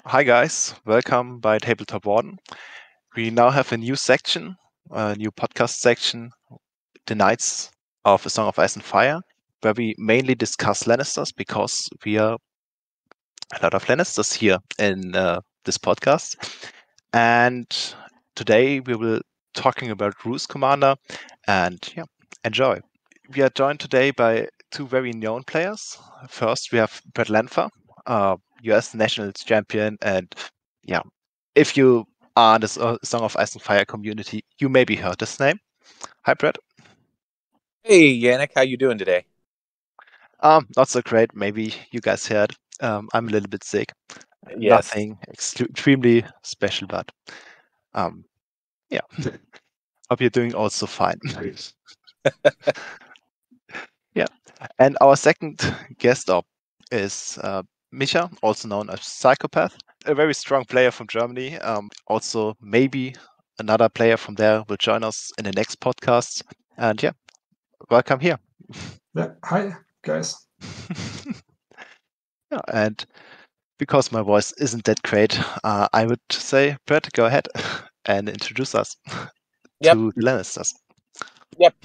Hi guys, welcome by Tabletop Warden. We now have a new section, a new podcast section, The Knights of A Song of Ice and Fire, where we mainly discuss Lannisters because we are a lot of Lannisters here in this podcast. And today we will talking about Ruse Commander, and enjoy. We are joined today by two very known players. First, we have Brett Lanfer, US Nationals champion, and yeah, if you are in the Song of Ice and Fire community, you maybe heard this name. Hi, Brett. Hey, Yannick, how you doing today? Not so great. Maybe you guys heard. I'm a little bit sick. Yes. Nothing extremely special, but yeah. Hope you're doing also fine. Yeah. And our second guest up is Micha, also known as Psychopath, a very strong player from Germany. Also, maybe another player from there will join us in the next podcast. And yeah, welcome here. Yeah, hi guys. Yeah, and because my voice isn't that great, I would say, Brett, go ahead and introduce us to the Lannisters. Yep.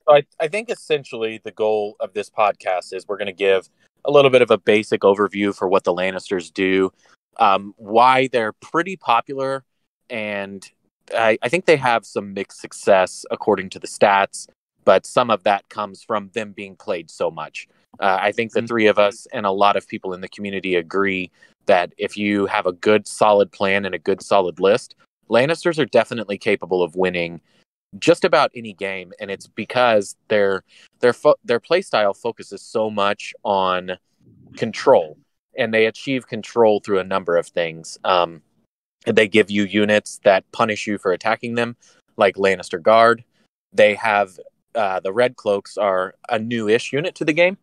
So I think essentially the goal of this podcast is we're going to give a little bit of a basic overview for what the Lannisters do, why they're pretty popular, and I think they have some mixed success according to the stats, but some of that comes from them being played so much. I think the three of us and a lot of people in the community agree that if you have a good solid plan and a good solid list, Lannisters are definitely capable of winning just about any game, and it's because their play style focuses so much on control, and they achieve control through a number of things. They give you units that punish you for attacking them, like Lannister Guard. They have the Red Cloaks are a new-ish unit to the game.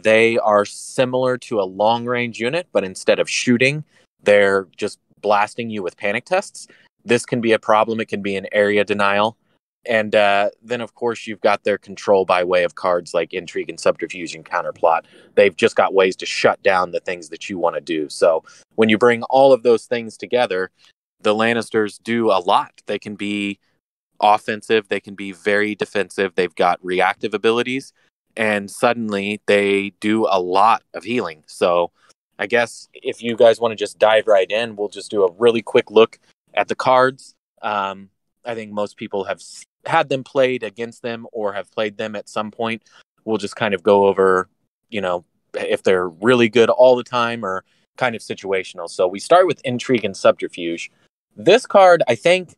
They are similar to a long-range unit, but instead of shooting, they're just blasting you with panic tests. This can be a problem. It can be an area denial. And then, of course, you've got their control by way of cards like Intrigue and Subterfuge and Counterplot. They've just got ways to shut down the things that you want to do. So when you bring all of those things together, the Lannisters do a lot. They can be offensive. They can be very defensive. They've got reactive abilities. And suddenly they do a lot of healing. So I guess if you guys want to just dive right in, we'll just do a really quick look at the cards. I think most people have had them played against them or have played them at some point. We'll just kind of go over, if they're really good all the time or kind of situational. So we start with Intrigue and Subterfuge. This card, I think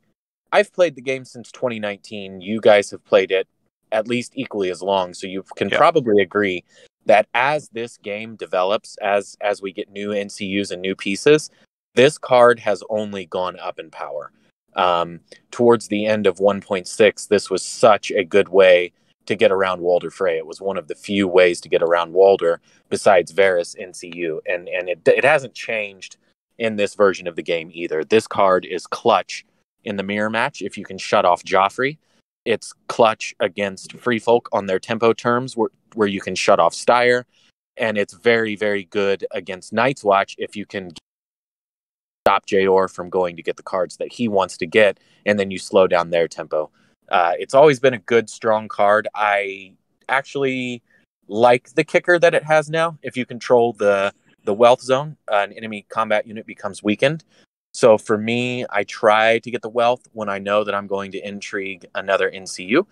I've played the game since 2019. You guys have played it at least equally as long. So you can probably agree that as this game develops, as we get new NCUs and new pieces, this card has only gone up in power. Towards the end of 1.6, this was such a good way to get around Walder Frey. It was one of the few ways to get around Walder besides Varys NCU. And it hasn't changed in this version of the game either. This card is clutch in the mirror match if you can shut off Joffrey. It's clutch against Free Folk on their tempo terms where you can shut off Styre. And it's very, very good against Night's Watch if you can stop Jayor from going to get the cards that he wants to get, and then you slow down their tempo. It's always been a good, strong card. I actually like the kicker that it has now. If you control the wealth zone, an enemy combat unit becomes weakened. So for me, I try to get the wealth when I know that I'm going to intrigue another NCU.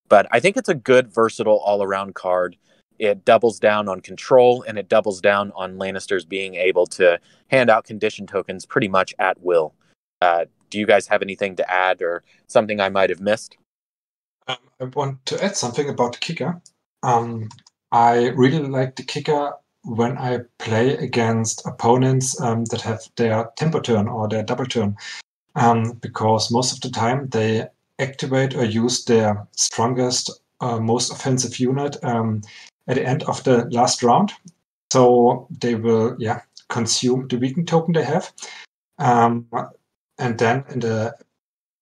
But I think it's a good, versatile, all-around card. It doubles down on control, and it doubles down on Lannisters being able to hand out condition tokens pretty much at will. Do you guys have anything to add or something I might have missed? I want to add something about the kicker. I really like the kicker when I play against opponents that have their tempo turn or their double turn, because most of the time they activate or use their strongest, most offensive unit at the end of the last round. So they will, consume the weaken token they have. And then in the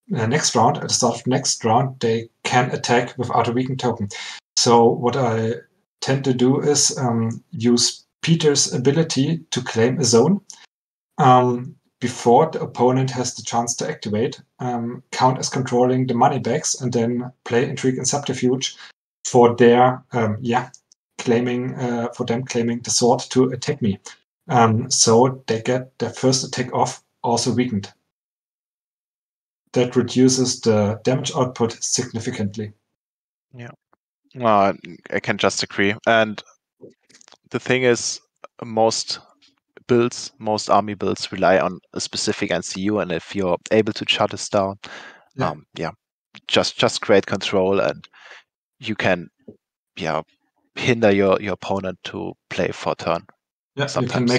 next round, at the start of the next round, they can attack without a weaken token. So what I tend to do is use Peter's ability to claim a zone. before the opponent has the chance to activate, count as controlling the money bags and then play Intrigue and Subterfuge for their claiming the sword to attack me. So they get their first attack off also weakened. That reduces the damage output significantly. Yeah. Well, I can just agree. And the thing is, most army builds rely on a specific NCU, and if you're able to shut this down, just create control, and you can hinder your opponent to play for a turn. Yeah, sometimes.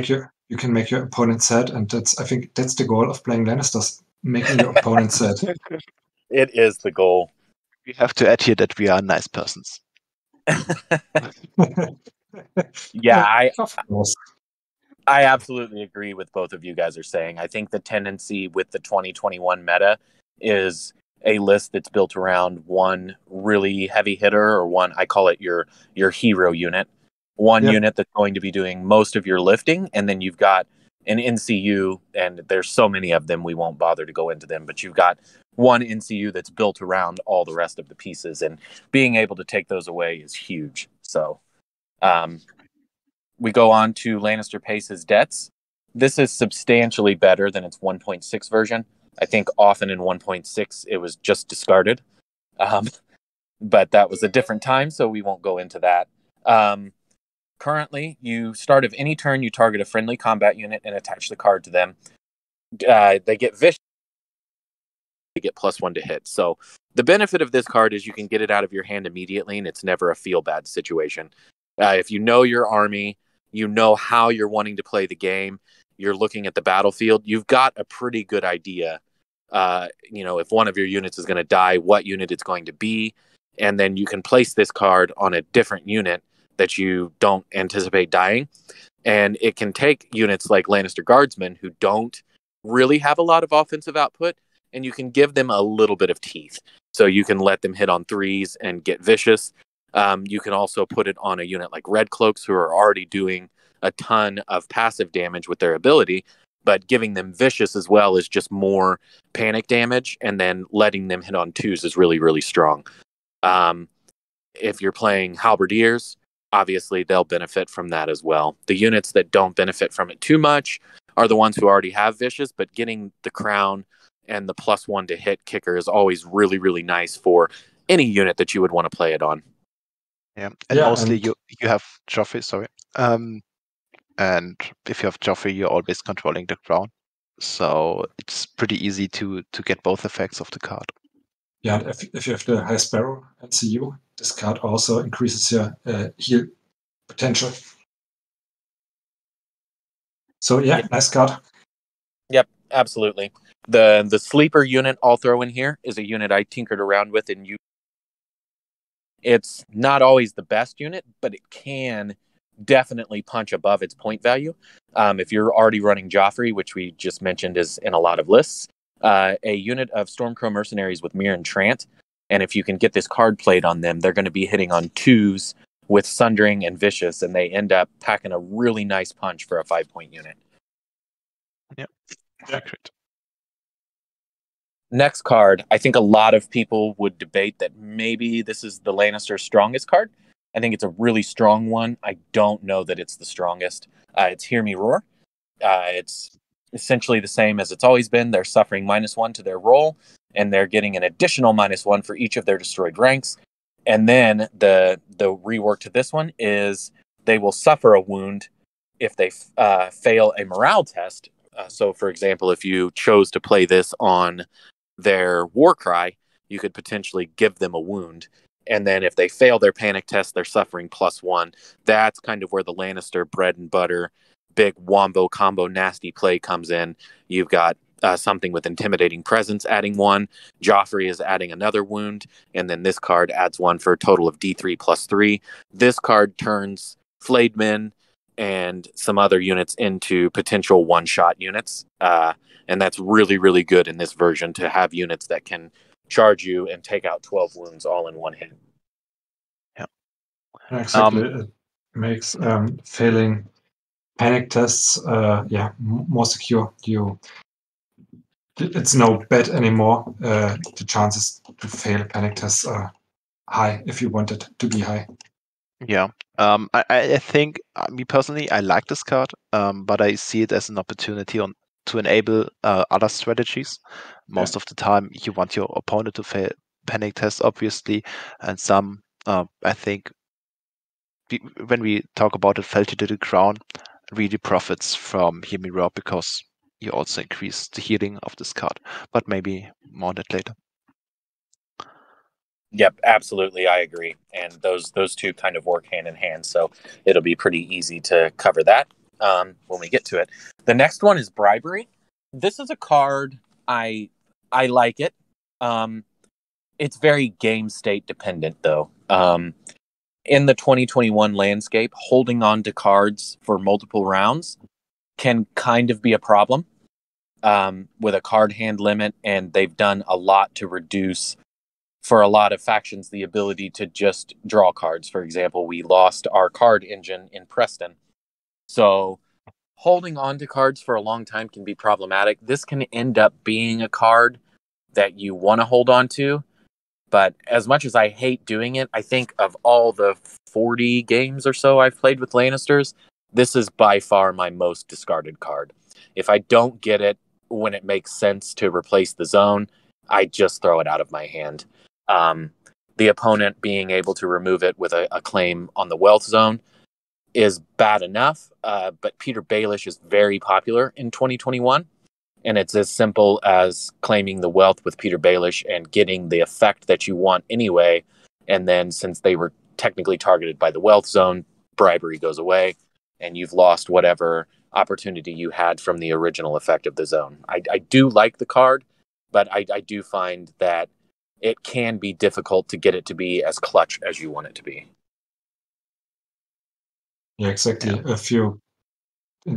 you can make your opponent sad, and I think that's the goal of playing Lannisters, making your opponent sad. It is the goal. We have to add here that we are nice persons. Yeah, of course. I absolutely agree with both of you guys are saying. I think the tendency with the 2021 meta is a list that's built around one really heavy hitter, or one, I call it your hero unit. One unit that's going to be doing most of your lifting, and then you've got an NCU, and there's so many of them we won't bother to go into them, but you've got one NCU that's built around all the rest of the pieces, and being able to take those away is huge. So we go on to Lannister Pace's Debts. This is substantially better than its 1.6 version. I think often in 1.6 it was just discarded. But that was a different time, so we won't go into that. Currently, you start of any turn, you target a friendly combat unit and attach the card to them. They get vicious. They get +1 to hit. So the benefit of this card is you can get it out of your hand immediately, and it's never a feel-bad situation. If you know your army, you know how you're wanting to play the game, you're looking at the battlefield, you've got a pretty good idea, if one of your units is going to die, what unit it's going to be, and then you can place this card on a different unit that you don't anticipate dying. And it can take units like Lannister Guardsmen who don't really have a lot of offensive output, and you can give them a little bit of teeth. So you can let them hit on 3s and get vicious. You can also put it on a unit like Red Cloaks, who are already doing a ton of passive damage with their ability, but giving them vicious as well is just more panic damage, and then letting them hit on 2s is really, really strong. If you're playing Halberdiers, obviously they'll benefit from that as well. The units that don't benefit from it too much are the ones who already have vicious, but getting the crown and the +1 to hit kicker is always really, really nice for any unit that you would want to play it on. Yeah, and mostly you have Joffrey, sorry. And if you have Joffrey, you're always controlling the crown. So it's pretty easy to get both effects of the card. Yeah, if you have the High Sparrow NCU, this card also increases your heal potential. So nice card. Yep, absolutely. The sleeper unit I'll throw in here is a unit I tinkered around with, and it's not always the best unit, but it can definitely punch above its point value. If you're already running Joffrey, which we just mentioned is in a lot of lists, a unit of Stormcrow Mercenaries with Mirren Trant, and if you can get this card played on them, they're going to be hitting on 2s with Sundering and Vicious, and they end up packing a really nice punch for a 5-point unit. Yep, accurate. Next card, I think a lot of people would debate that maybe this is the Lannister's strongest card. I think it's a really strong one. I don't know that it's the strongest. It's Hear Me Roar. It's essentially the same as it's always been. They're suffering -1 to their roll, and they're getting an additional -1 for each of their destroyed ranks. And then the rework to this one is they will suffer a wound if they fail a morale test. So, for example, if you chose to play this on their Warcry, you could potentially give them a wound. And then if they fail their panic test, they're suffering +1. That's kind of where the Lannister bread and butter, big wombo combo nasty play comes in. You've got something with Intimidating Presence adding 1. Joffrey is adding another wound. And then this card adds 1 for a total of D3 +3. This card turns Flayed Men and some other units into potential one-shot units. And that's really, really good in this version to have units that can charge you and take out 12 wounds all in one hit. Yeah, exactly. It makes failing panic tests, more secure. It's no bet anymore. The chances to fail panic tests are high if you want it to be high. Yeah. I think me personally, I like this card, but I see it as an opportunity to enable other strategies. Most of the time, you want your opponent to fail panic tests, obviously, and some. I think when we talk about it, fell to the ground really profits from Hear Me Roar because you also increase the healing of this card. But maybe more on that later. Yep, absolutely, I agree. And those two kind of work hand in hand, so it'll be pretty easy to cover that when we get to it. The next one is Bribery. This is a card I like it. It's very game state dependent, though. In the 2021 landscape, holding on to cards for multiple rounds can kind of be a problem with a card hand limit, and they've done a lot to reduce, for a lot of factions, the ability to just draw cards. For example, we lost our card engine in Preston. So holding on to cards for a long time can be problematic. This can end up being a card that you want to hold on to. But as much as I hate doing it, I think of all the 40 games or so I've played with Lannisters, this is by far my most discarded card. If I don't get it when it makes sense to replace the zone, I just throw it out of my hand. The opponent being able to remove it with a claim on the wealth zone is bad enough, but Peter Baelish is very popular in 2021. And it's as simple as claiming the wealth with Peter Baelish and getting the effect that you want anyway. And then, since they were technically targeted by the wealth zone, Bribery goes away, and you've lost whatever opportunity you had from the original effect of the zone. I do like the card, but I do find that it can be difficult to get it to be as clutch as you want it to be. Yeah, exactly. Yeah. If you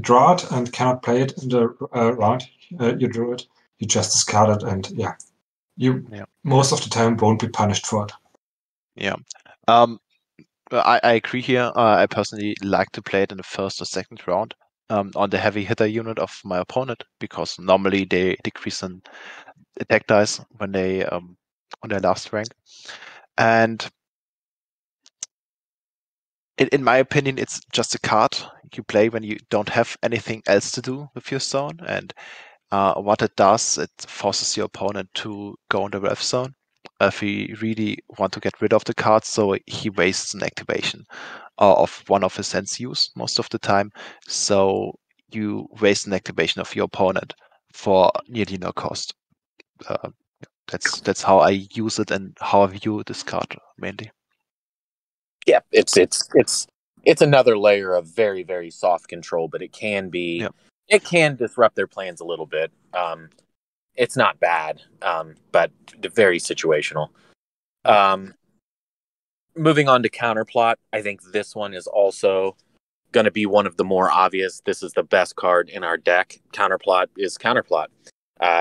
draw it and cannot play it in the round you drew it, you just discard it, and most of the time won't be punished for it. Yeah. I agree here. I personally like to play it in the first or second round on the heavy hitter unit of my opponent, because normally they decrease an attack dice when they on their last rank. And in my opinion, it's just a card you play when you don't have anything else to do with your zone. And what it does, it forces your opponent to go in the ref zone if he really want to get rid of the card, so he wastes an activation of one of his hands use most of the time. So you waste an activation of your opponent for nearly no cost. That's how I use it and how I view this card mainly. Yeah, it's another layer of very, very soft control, but it can be it can disrupt their plans a little bit. It's not bad, but very situational. Moving on to Counterplot, I think this one is also going to be one of the more obvious. This is the best card in our deck. Counterplot is Counterplot.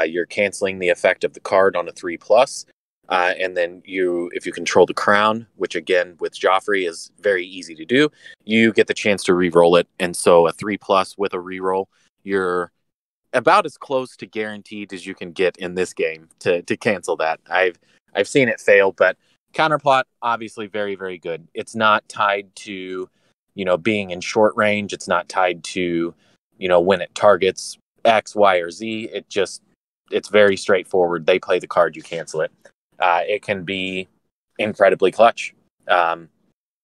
You're canceling the effect of the card on a 3+. And then if you control the crown, which again with Joffrey is very easy to do, you get the chance to re-roll it. And so a 3+ with a re-roll, you're about as close to guaranteed as you can get in this game to cancel that. I've seen it fail, but Counterplot obviously very, very good. It's not tied to being in short range. It's not tied to when it targets X, Y, or Z. It's very straightforward. They play the card, you cancel it. It can be incredibly clutch.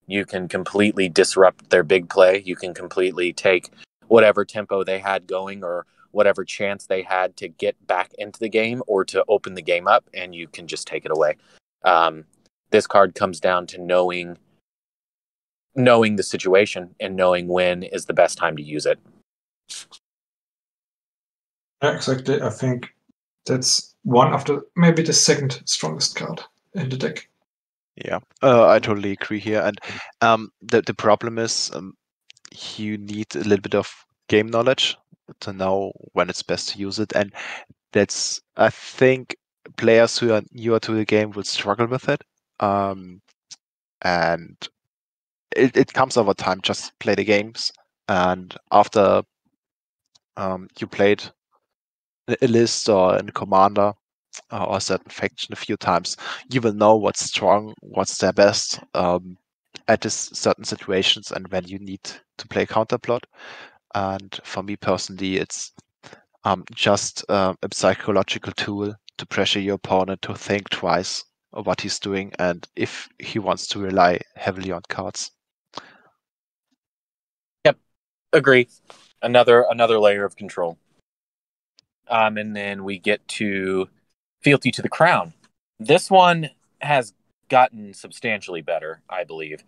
You can completely disrupt their big play. You can completely take whatever tempo they had going or whatever chance they had to get back into the game or to open the game up, and you can just take it away. This card comes down to knowing the situation and knowing when is the best time to use it. Yeah, exactly. I think that's one of maybe the second strongest card in the deck. Yeah, I totally agree here. And the problem is you need a little bit of game knowledge to know when it's best to use it. And I think players who are newer to the game will struggle with it. And it comes over time. Just play the games and after you played a list or a commander or a certain faction a few times, you will know what's strong, what's their best at this certain situations, and when you need to play counterplot. And for me personally, it's just a psychological tool to pressure your opponent to think twice of what he's doing and if he wants to rely heavily on cards. Yep, agree. Another layer of control. And then we get to Fealty to the Crown. This one has gotten substantially better, I believe.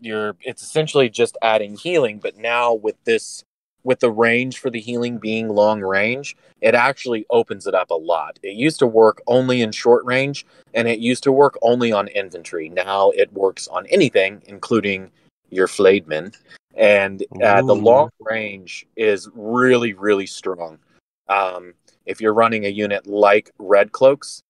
It's essentially just adding healing, but now with the range for the healing being long range, it actually opens it up a lot. It used to work only in short range, and it used to work only on infantry. Now it works on anything, including your Flademen. And the long range is really, really strong. If you're running a unit like Red Cloaks,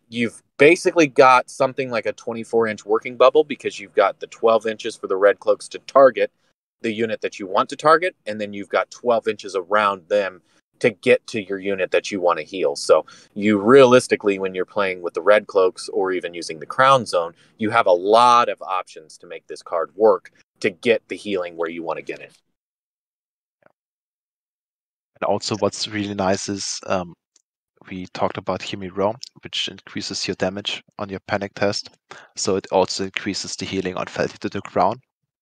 you've basically got something like a 24-inch working bubble, because you've got the 12 inches for the Red Cloaks to target the unit that you want to target, and then you've got 12 inches around them to get to your unit that you want to heal. So you realistically, when you're playing with the Red Cloaks or even using the Crown Zone, you have a lot of options to make this card work to get the healing where you want to get it. And also what's really nice is we talked about Hear Me Roar, which increases your damage on your panic test. So it also increases the healing on Fealty to the Crown.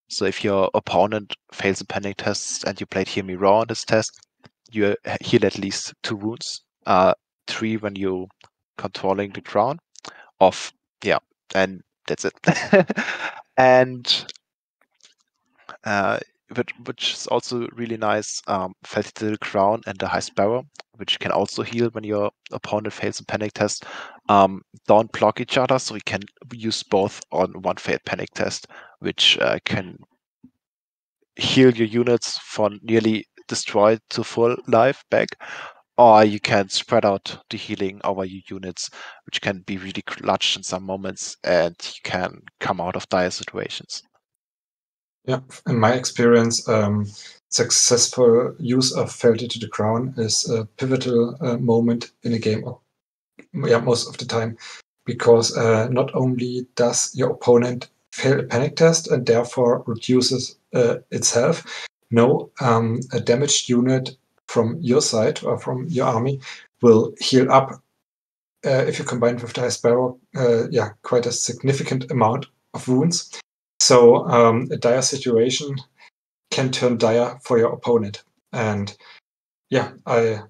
So if your opponent fails a panic test and you played Hear Me Roar on this test, you heal at least 2 wounds, 3 when you controlling the crown. And that's it. And which is also really nice, Fealty to the Crown and the High Sparrow, which can also heal when your opponent fails a panic test, don't block each other, so we can use both on one failed panic test, which can heal your units for nearly destroyed to full life back, or you can spread out the healing over your units, which can be really clutch in some moments, and you can come out of dire situations. Yeah, in my experience, successful use of Fealty to the Crown is a pivotal moment in a game, most of the time, because not only does your opponent fail a panic test and therefore reduces itself, a damaged unit from your side or from your army will heal up if you combine it with the High Sparrow, quite a significant amount of wounds. So a dire situation can turn dire for your opponent. And yeah, I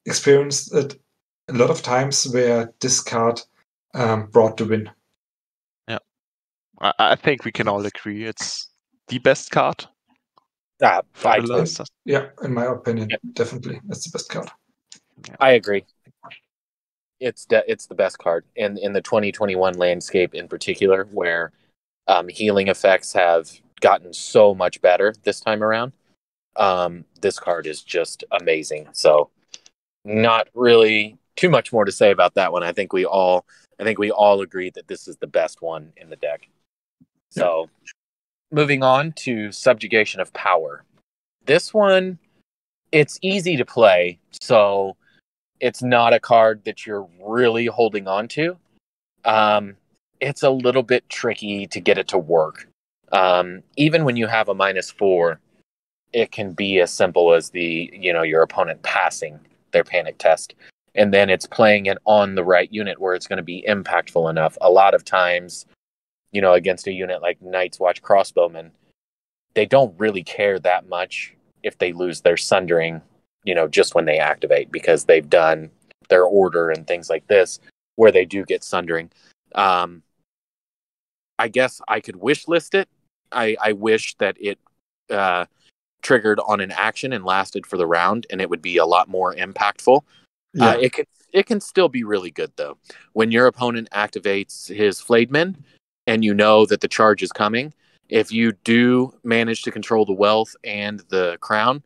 experienced it a lot of times where this card brought the win. Yeah, I think we can all agree it's the best card. Yeah, in my opinion, definitely it's the best card. Yeah. I agree. It's the best card in the 2021 landscape in particular, where healing effects have gotten so much better this time around. This card is just amazing. So not really too much more to say about that one. I think we all agree that this is the best one in the deck. So moving on to Subjugation of Power. This one, it's easy to play, so it's not a card that you're really holding on to. It's a little bit tricky to get it to work. Even when you have a -4, it can be as simple as your opponent passing their panic test, and then it's playing it on the right unit where it's going to be impactful enough. A lot of times, against a unit like Night's Watch Crossbowmen, they don't really care that much if they lose their Sundering, just when they activate, because they've done their order and things like this where they do get Sundering. I guess I could wish list it. I wish that it triggered on an action and lasted for the round, and it would be a lot more impactful. Yeah. It can still be really good, though. When your opponent activates his Flademen and you know that the charge is coming, if you do manage to control the wealth and the crown,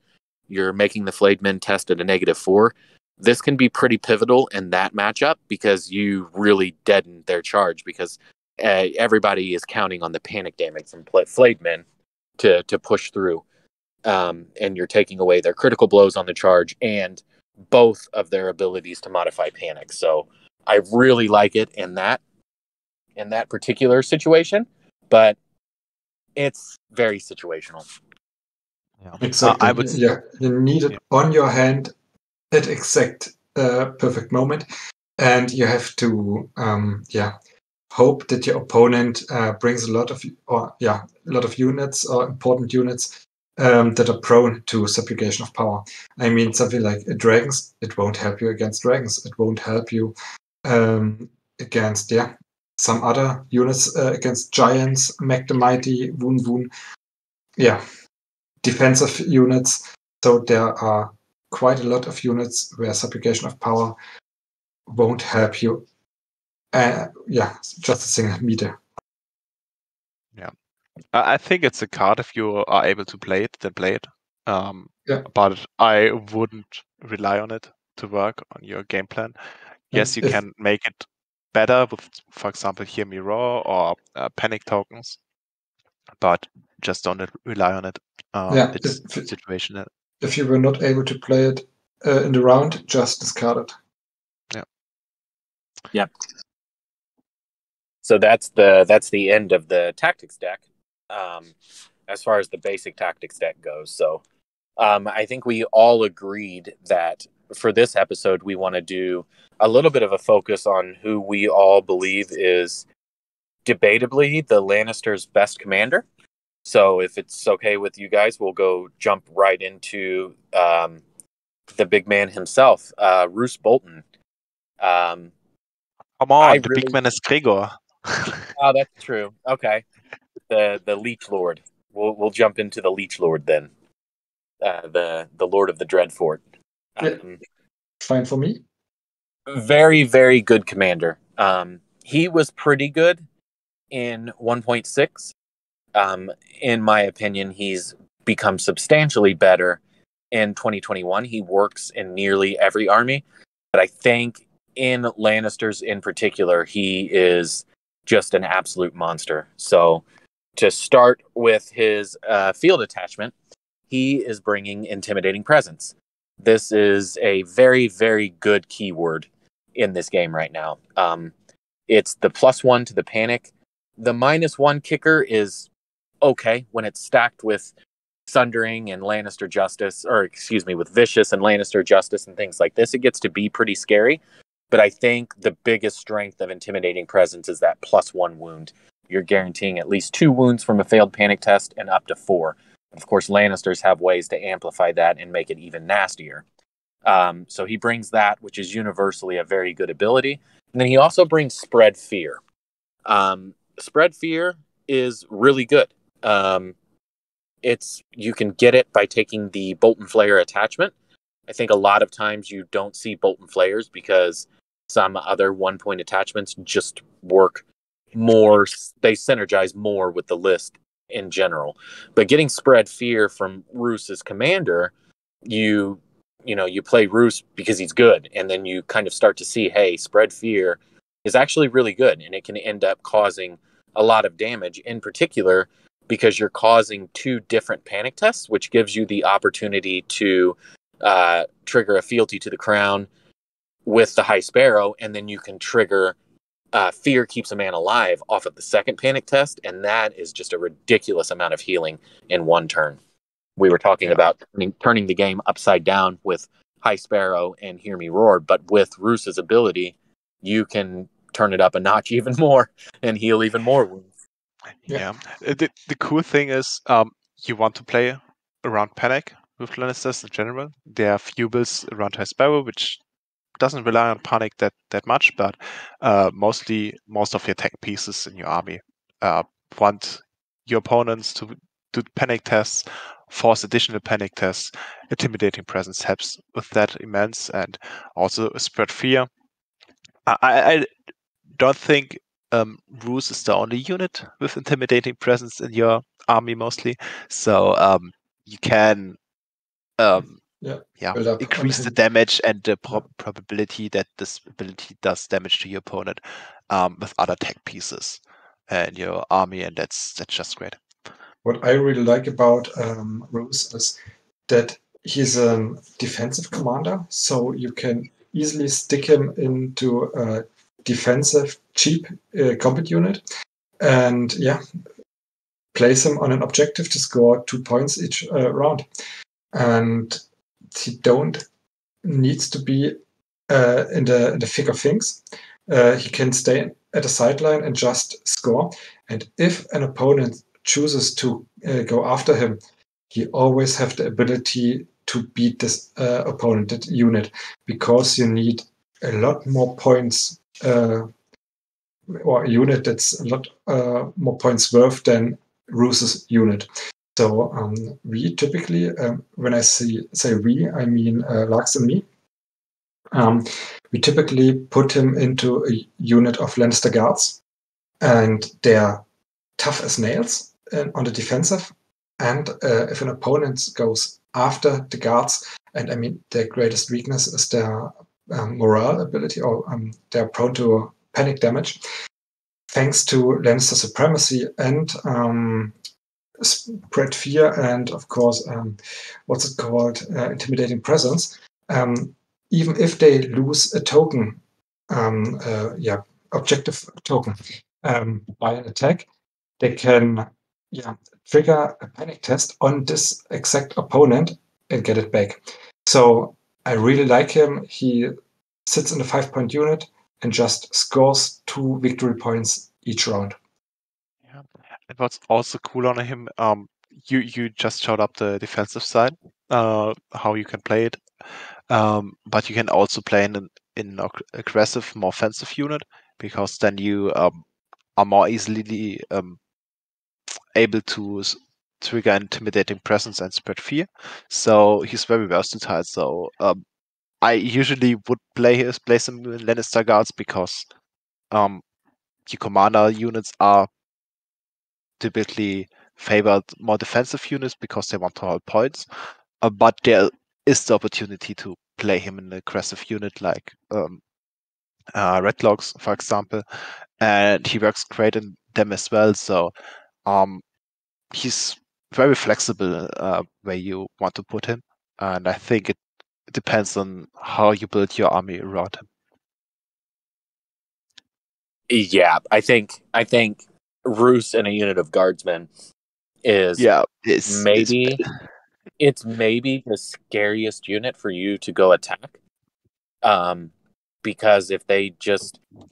you're making the Flademen test at a -4. This can be pretty pivotal in that matchup, because you really deaden their charge, because everybody is counting on the panic damage from Flademen to push through. And you're taking away their critical blows on the charge and both of their abilities to modify panic. So I really like it in that particular situation, but it's very situational. Yeah. Exactly. I would. Yeah, you need it on your hand at exact perfect moment, and you have to hope that your opponent brings a lot of units or important units that are prone to subjugation of power. I mean, something like dragons, it won't help you against dragons. It won't help you against some other units against giants, Meg the Mighty, Woon. Yeah, defensive units. So there are quite a lot of units where subjugation of power won't help you. Just a single meter. Yeah, I think it's a card if you are able to play it, then play it. But I wouldn't rely on it to work on your game plan. Yes, you can make it better with, for example, Hear Me Roar or Panic tokens, but just don't rely on it. It's situational. If you were not able to play it in the round, just discard it. Yeah. So that's the end of the tactics deck, as far as the basic tactics deck goes. So I think we all agreed that for this episode we want to do a little bit of a focus on who we all believe is debatably the Lannisters' best commander. So if it's okay with you guys, we'll jump right into the big man himself, Roose Bolton. Come on, big man is Gregor. Oh, that's true. Okay, the Leech Lord. We'll jump into the Leech Lord then. The Lord of the Dreadfort. Fine for me. Very, very good commander. He was pretty good in 1.6. In my opinion, he's become substantially better in 2021. He works in nearly every army, but I think in Lannisters in particular, he is just an absolute monster. So to start with his field attachment, he is bringing Intimidating Presence. This is a very, very good keyword in this game right now. It's the +1 to the panic. The -1 kicker is okay when it's stacked with Sundering and Lannister Justice, with Vicious and Lannister Justice and things like this. It gets to be pretty scary. But I think the biggest strength of Intimidating Presence is that +1 wound. You're guaranteeing at least 2 wounds from a failed panic test and up to 4. Of course, Lannisters have ways to amplify that and make it even nastier. So he brings that, which is universally a very good ability. And then he also brings Spread Fear. Spread Fear is really good. You can get it by taking the Bolton Flayer attachment. I think a lot of times you don't see Bolton Flayers because some other 1-point attachments just work more. They synergize more with the list in general. But getting Spread Fear from Roose's commander, you play Roose because he's good, and then you kind of start to see, hey, Spread Fear is actually really good, and it can end up causing a lot of damage, in particular because you're causing 2 different panic tests, which gives you the opportunity to trigger a fealty to the crown with the High Sparrow, and then you can trigger Fear Keeps a Man Alive off of the second panic test, and that is just a ridiculous amount of healing in 1 turn. We were talking about turning the game upside down with High Sparrow and Hear Me Roar, but with Roose's ability, you can turn it up a notch even more and heal even more wounds. Yeah. The cool thing is you want to play around Panic with Lannisters in general. There are few builds around High Sparrow, which doesn't rely on Panic that much, but most of your tech pieces in your army want your opponents to do panic tests, force additional panic tests. Intimidating Presence helps with that immense, and also Spread Fear. I don't think Roose is the only unit with Intimidating Presence in your army mostly, so you can increase the damage and the probability that this ability does damage to your opponent with other tech pieces in your army, and that's just great. what I really like about Rose is that he's a defensive commander, so you can easily stick him into a defensive, cheap combat unit, and place him on an objective to score 2 points each round. And he don't needs to be in the thick of things. He can stay at the sideline and just score. And if an opponent chooses to go after him, he always have the ability to beat this opponent, that unit, because you need a lot more points, or a unit that's a lot more points worth than Roos's unit. So we typically, when I say we, I mean Lux and me. We typically put him into a unit of Lannister guards, and they're tough as nails on the defensive. And if an opponent goes after the guards, and I mean their greatest weakness is their morale ability, or they're prone to panic damage. Thanks to Lannister supremacy and spread fear, and of course, what's it called, intimidating presence. Even if they lose a token, objective token, by an attack, they can trigger a panic test on this exact opponent and get it back. So I really like him. He sits in the 5-point unit and just scores 2 victory points each round. Yeah. And what's also cool on him, you just showed up the defensive side, how you can play it. But you can also play in an aggressive, more offensive unit, because then you are more easily able to trigger intimidating presence and spread fear. So he's very versatile. So I usually would place him in Lannister guards, because your commander units are typically favored more defensive units because they want to hold points. But there is the opportunity to play him in an aggressive unit like Redcloaks, for example, and he works great in them as well. So he's very flexible where you want to put him, and I think it depends on how you build your army around him. Yeah, I think Roos in a unit of guardsmen is it's maybe the scariest unit for you to go attack. Because if they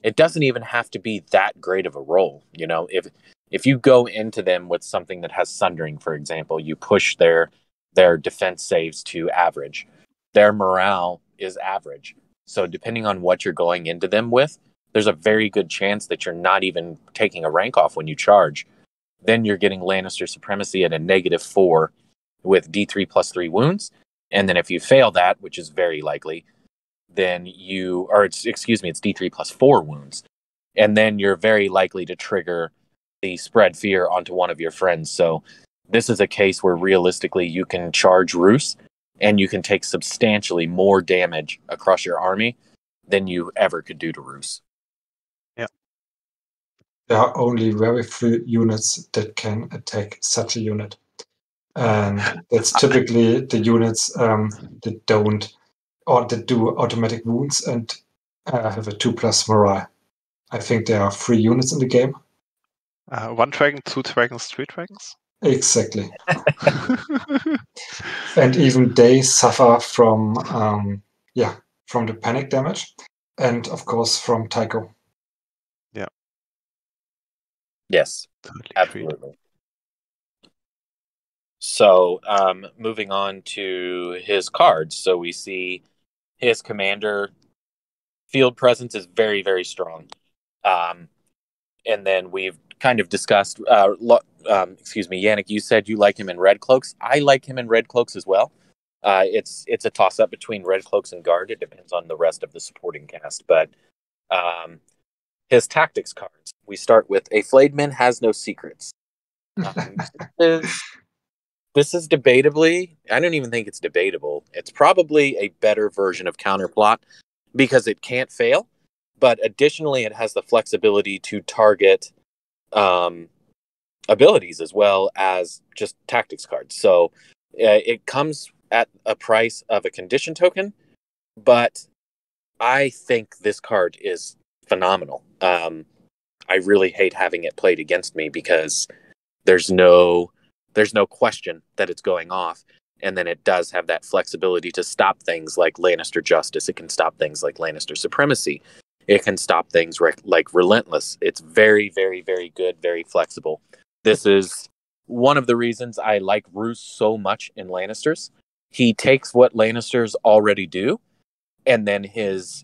it doesn't even have to be that great of a roll. You know, if you go into them with something that has Sundering, for example, you push their defense saves to average. Their morale is average. So depending on what you're going into them with, there's a very good chance that you're not even taking a rank off when you charge. Then you're getting Lannister supremacy at a -4 with D3 plus 3 wounds. And then if you fail that, which is very likely, then it's D3 plus 4 wounds. And then you're very likely to trigger the spread fear onto one of your friends. So this is a case where realistically you can charge Roos and you can take substantially more damage across your army than you ever could do to Roos. Yeah. There are only very few units that can attack such a unit. And that's typically the units that don't, or that do automatic wounds and have a 2+ morale. I think there are 3 units in the game. 1 dragon, 2 dragons, 3 dragons? Exactly. And even they suffer from the panic damage, and of course from Tycho. Yeah. Yes, totally absolutely. Agreed. So moving on to his cards. So we see his commander field presence is very, very strong. And then we've kind of discussed, Yannick, you said you like him in Red Cloaks. I like him in Red Cloaks as well. It's a toss-up between Red Cloaks and Guard. It depends on the rest of the supporting cast. But his tactics cards, we start with a flayed man has no secrets. This is debatably, I don't even think it's debatable. It's probably a better version of Counterplot because it can't fail. But additionally, it has the flexibility to target abilities as well as just tactics cards. So it comes at a price of a condition token, but I think this card is phenomenal. I really hate having it played against me because there's no question that it's going off. And then it does have that flexibility to stop things like Lannister Justice. It can stop things like Lannister Supremacy. It can stop things like Relentless. It's very, very, very good, very flexible. This is one of the reasons I like Roose so much in Lannisters. He takes what Lannisters already do, and then his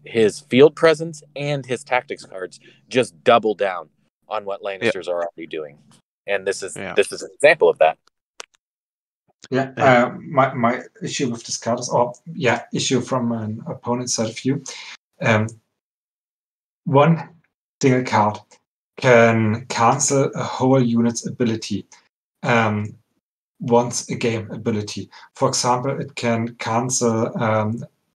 field presence and his tactics cards just double down on what Lannisters are already doing. And this is an example of that. Yeah, my issue with this card is, issue from an opponent's side of view. One single card can cancel a whole unit's ability, once a game ability. For example, it can cancel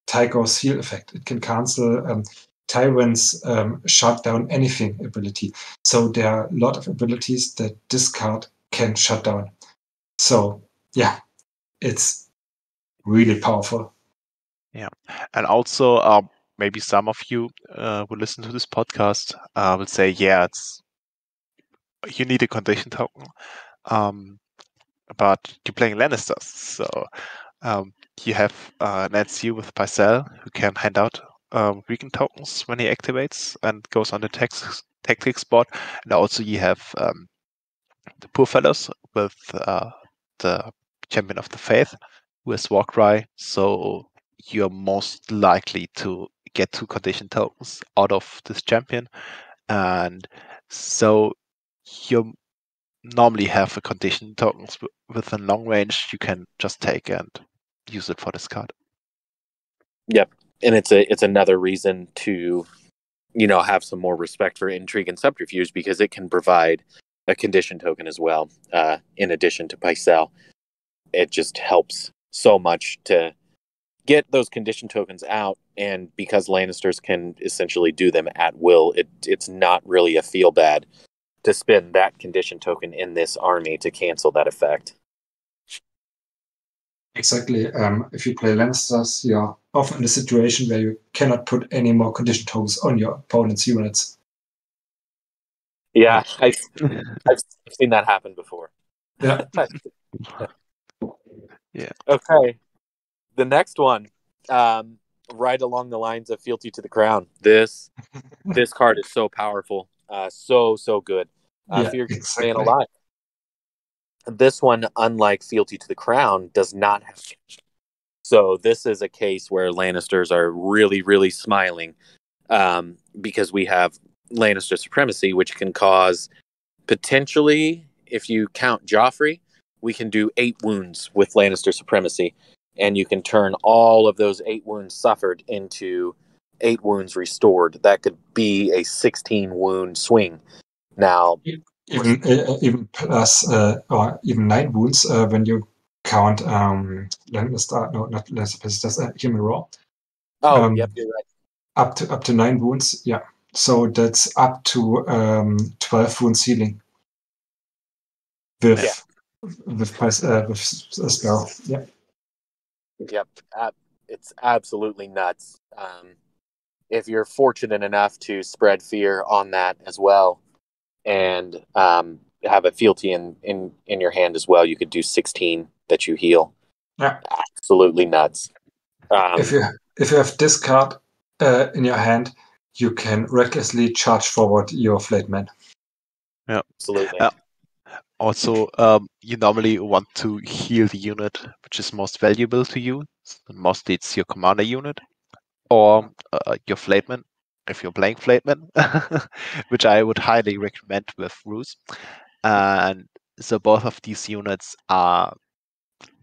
Tycho's heal effect. It can cancel Tyrant's shut down anything ability. So there are a lot of abilities that this card can shut down. So yeah, it's really powerful. Yeah, and also maybe some of you who listen to this podcast will say, yeah, you need a condition token, but you're playing Lannisters, so you have Nancy with Pycelle, who can hand out weaken tokens when he activates and goes on the tactics board, and also you have the Poor Fellows with the Champion of the Faith, who has Warcry, so you're most likely to get 2 condition tokens out of this champion, and so you normally have a condition tokens with a long range you can just take and use it for this card. Yep, and it's another reason to have some more respect for Intrigue and Subterfuge, because it can provide a condition token as well, in addition to Pycelle. It just helps so much to get those condition tokens out, and because Lannisters can essentially do them at will, it's not really a feel bad to spend that condition token in this army to cancel that effect. Exactly. If you play Lannisters, you're often in a situation where you cannot put any more condition tokens on your opponent's units. Yeah, I've seen that happen before. Yeah. Yeah. Okay. The next one, right along the lines of Fealty to the Crown. This card is so powerful, so good. Fear keeps man alive. This one, unlike Fealty to the Crown, does not have. So this is a case where Lannisters are really, really smiling, because we have Lannister Supremacy, which can cause, potentially, if you count Joffrey, we can do 8 wounds with Lannister Supremacy, and you can turn all of those 8 wounds suffered into 8 wounds restored. That could be a 16 wound swing. Now, even plus or even 9 wounds when you count Lannister, no, not Lannister, just Human Raw. Oh, yep, you're right. Up to 9 wounds, yeah. So that's up to 12 wounds healing with Sparrow. Yeah. Yep, it's absolutely nuts. If you're fortunate enough to spread fear on that as well, and have a fealty in your hand as well, you could do 16 that you heal. Yeah, absolutely nuts. If you have this card in your hand, you can recklessly charge forward your Flayed Man. Yeah, absolutely. Also, you normally want to heal the unit which is most valuable to you. Mostly it's your commander unit or your Flayed Man, if you're playing Flayed Man, which I would highly recommend with Roose. And so both of these units are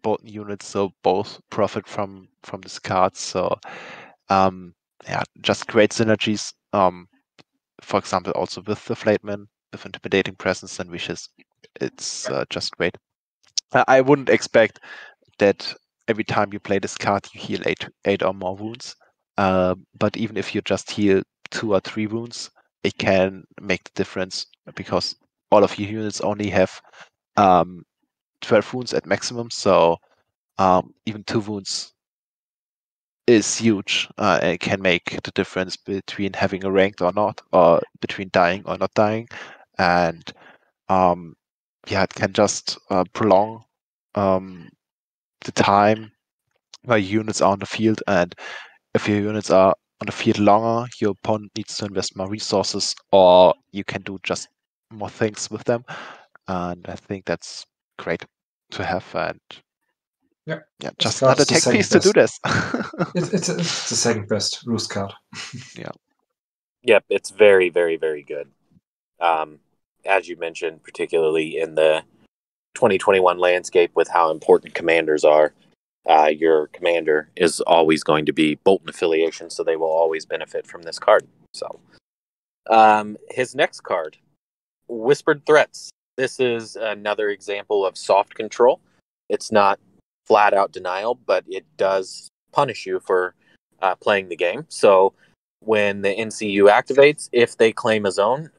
potent units, so both profit from this card. So just great synergies. For example, also with the Flayed Man, with Intimidating Presence and Wishes. It's just great. I wouldn't expect that every time you play this card you heal 8 or more wounds. But even if you just heal 2 or 3 wounds, it can make the difference, because all of your units only have 12 wounds at maximum, so even 2 wounds is huge, and it can make the difference between having a ranked or not, or between dying or not dying. And it can just prolong the time where units are on the field. And if your units are on the field longer, your opponent needs to invest more resources, or you can do just more things with them. And I think that's great to have. And just another tech piece to do this. It's the second best Roost card. Yep, it's very, very, very good. As you mentioned, particularly in the 2021 landscape with how important commanders are, your commander is always going to be Bolton affiliation, so they will always benefit from this card. So, his next card, Whispered Threats. This is another example of soft control. It's not flat out denial, but it does punish you for playing the game. So when the NCU activates, if they claim a zone,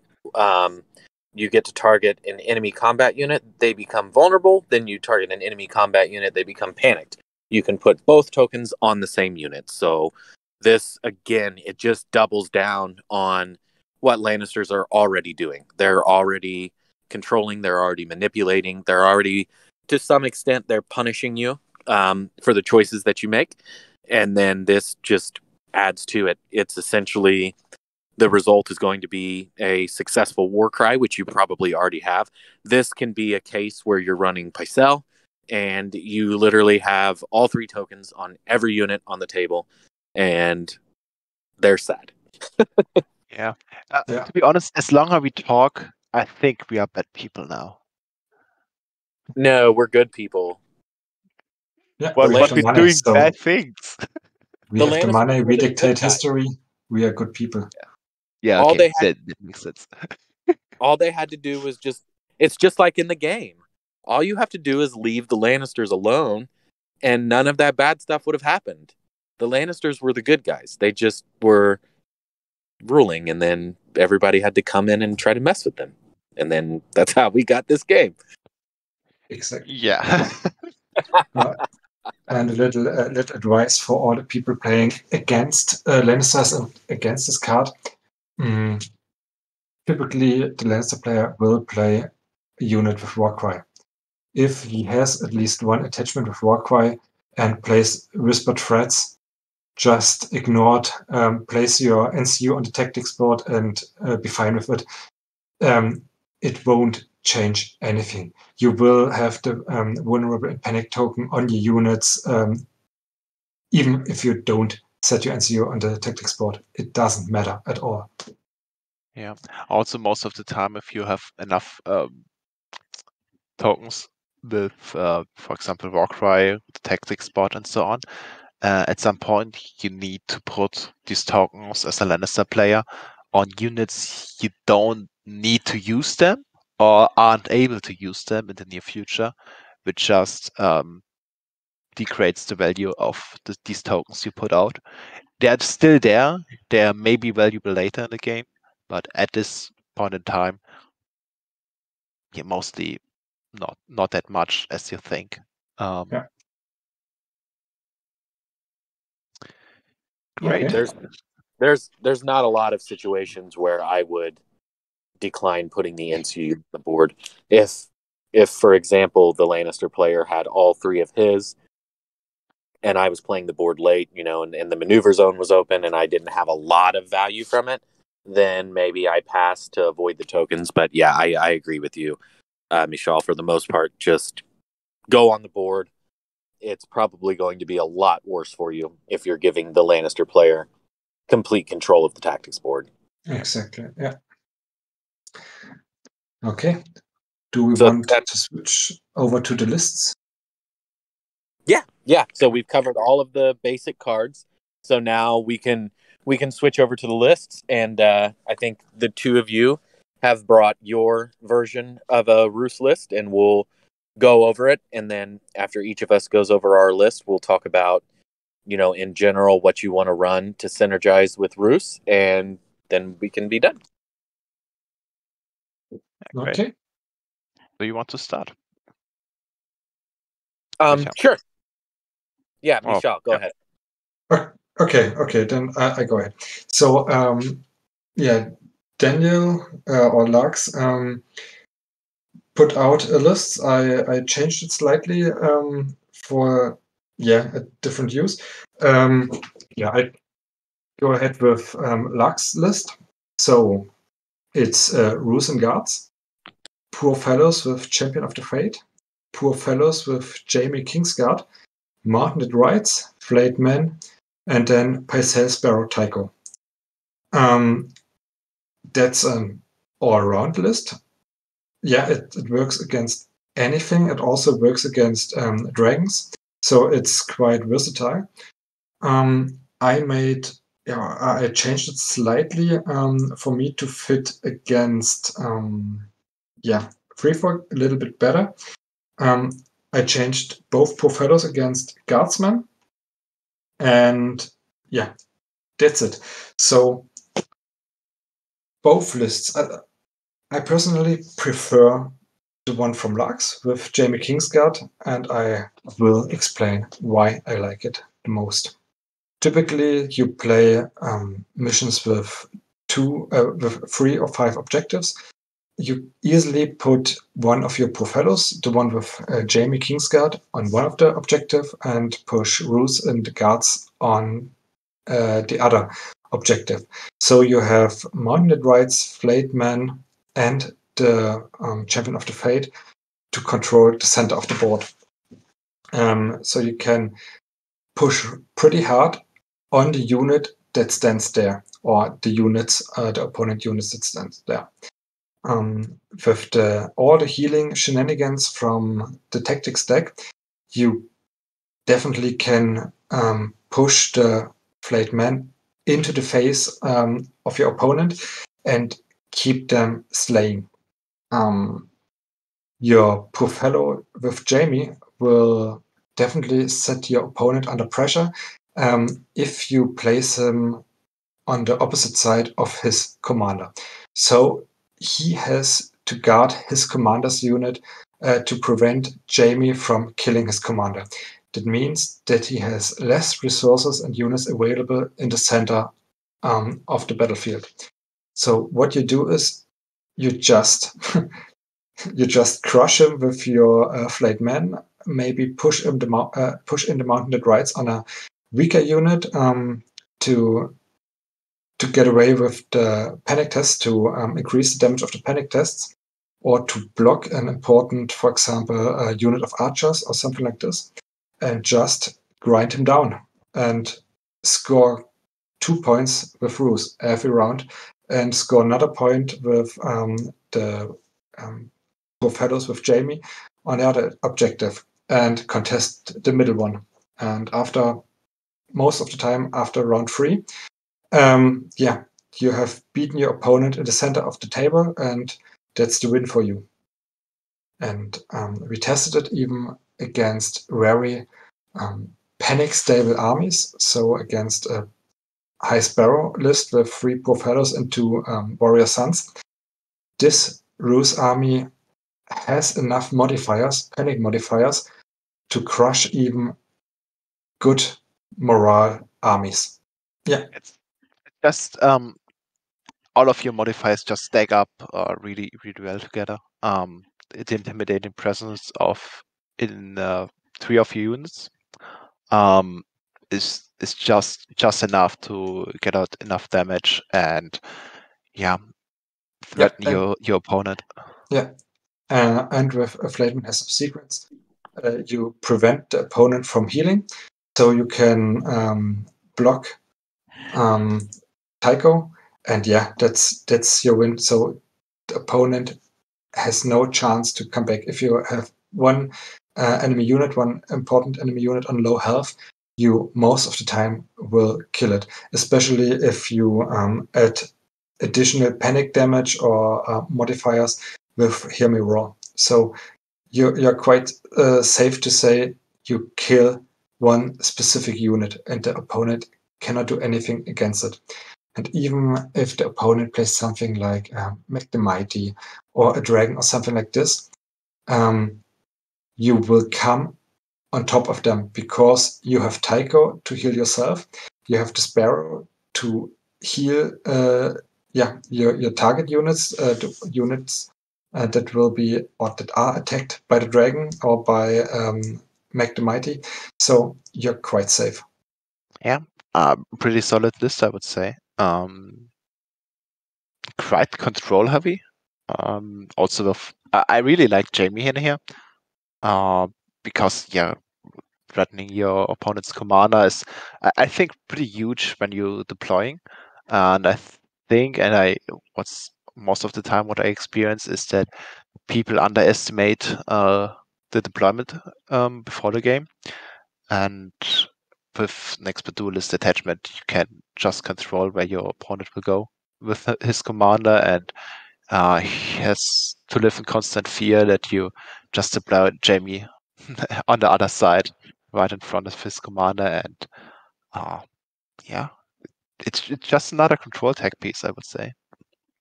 you get to target an enemy combat unit, they become vulnerable. Then you target an enemy combat unit, they become panicked. You can put both tokens on the same unit. So this, again, it just doubles down on what Lannisters are already doing. They're already controlling, they're already manipulating, they're already, to some extent, they're punishing you for the choices that you make. And then this just adds to it. It's essentially, the result is going to be a successful Warcry, which you probably already have. This can be a case where you're running Pycelle, and you literally have all 3 tokens on every unit on the table, and they're sad. Yeah. To be honest, as long as we talk, I think we are bad people now. No, we're good people. Yeah, but we're doing bad things. We have the money, we dictate history, we are good people. Yeah, okay, that makes sense. All they had to do was it's just like in the game. All you have to do is leave the Lannisters alone, and none of that bad stuff would have happened. The Lannisters were the good guys. They just were ruling, and then everybody had to come in and try to mess with them. And then that's how we got this game. Exactly. Yeah. And a little advice for all the people playing against Lannisters and against this card. Typically, the Lannister player will play a unit with Warcry. If he has at least one attachment with Warcry and plays Whispered Threats, just ignore it. Place your NCU on the tactics board and be fine with it. It won't change anything. You will have the vulnerable and panic token on your units, even if you don't set your NCU on the tactics board. It doesn't matter at all. Yeah. Also, most of the time, if you have enough tokens with, for example, Warcry, the tactics board, and so on, at some point you need to put these tokens as a Lannister player on units you don't need to use them or aren't able to use them in the near future, which just degrades the value of these tokens you put out. They're still there. They may be valuable later in the game, but at this point in time, mostly not that much as you think. Great. Yeah, there's not a lot of situations where I would decline putting the NCU on the board. If for example the Lannister player had all 3 of his, and I was playing the board late, and the maneuver zone was open, and I didn't have a lot of value from it, then maybe I passed to avoid the tokens. But yeah, I agree with you, Michal. For the most part, just go on the board. It's probably going to be a lot worse for you if you're giving the Lannister player complete control of the tactics board. Exactly, yeah. Okay. Do we want to switch over to the lists? Yeah. So we've covered all of the basic cards. So now we can switch over to the lists, and I think the 2 of you have brought your version of a Roos list, and we'll go over it. And then after each of us goes over our list, we'll talk about, in general, what you want to run to synergize with Roos, and then we can be done. Okay. Do you want to start? Michelle. Sure. Yeah, Oh, Michelle, go ahead. Okay, then I go ahead. So, Daniel or Lux put out a list. I changed it slightly for a different use. I go ahead with Lux list. So it's Rules and Guards, Poor Fellows with Champion of the Fate, Poor Fellows with Jaime Kingsguard, Mounted Rights, Flayed Men, and then Pycelle Sparrow Tycho. That's an all-around list. Yeah, it works against anything. It also works against dragons, so it's quite versatile. I changed it slightly for me to fit against Free Folk a little bit better. I changed both Poor Fellows against Guardsmen, and that's it. So both lists. I personally prefer the one from Lux with Jaime Kingsguard, and I will explain why I like it the most. Typically, you play missions with 3 or 5 objectives. You easily put one of your Poor Fellows, the one with Jaime Kingsguard, on one of the objective, and push Rules and the Guards on the other objective. So you have Mounted Rights, Flayed Men, and the Champion of the Fate to control the center of the board. So you can push pretty hard on the unit that stands there, or the units, the opponent units that stands there. With all the healing shenanigans from the tactics deck, you definitely can push the Flayed Men into the face of your opponent and keep them slaying. Your Poor Fellow with Jaime will definitely set your opponent under pressure if you place him on the opposite side of his commander. So he has to guard his commander's unit to prevent Jaime from killing his commander. That means that he has less resources and units available in the center of the battlefield. So what you do is you just crush him with your Flayed Men, maybe push in the Mounted Rights on a weaker unit to get away with the panic test, to increase the damage of the panic tests, or to block an important, for example, a unit of archers or something like this, and just grind him down and score 2 points with Rules every round, and score another point with the Poor Fellows with Jaime on the other objective, and contest the middle one. And most of the time after round 3, you have beaten your opponent in the center of the table, and that's the win for you. And we tested it even against very panic-stable armies, so against a High Sparrow list with 3 Poor Fellows and 2 Warrior Sons. This Ruse army has enough panic modifiers, to crush even good morale armies. Yeah. It's just all of your modifiers just stack up really, really well together. The intimidating presence in 3 of your units is just enough to get out enough damage and threaten your opponent. Yeah, and with a Flayed Men has some secrets. You prevent the opponent from healing, so you can block Tycho, and that's your win. So the opponent has no chance to come back. If you have one important enemy unit on low health, you most of the time will kill it, especially if you add additional panic damage or modifiers with Hear Me Roar. So you're quite safe to say you kill one specific unit and the opponent cannot do anything against it. And even if the opponent plays something like Mac the Mighty or a dragon or something like this, you will come on top of them because you have Tycho to heal yourself. You have the Sparrow to heal your target units, that will be or that are attacked by the dragon or by Meg the Mighty. So you're quite safe. Yeah, pretty solid list, I would say. Quite control heavy. Also, I really like Jamie in here, because threatening your opponent's commander is, I think, pretty huge when you're deploying. And I think, what's most of the time what I experience is that people underestimate the deployment before the game. And with Next Duelist attachment, you can just control where your opponent will go with his commander, and he has to live in constant fear that you just deploy Jamie on the other side, right in front of his commander, and it's just another control tech piece, I would say.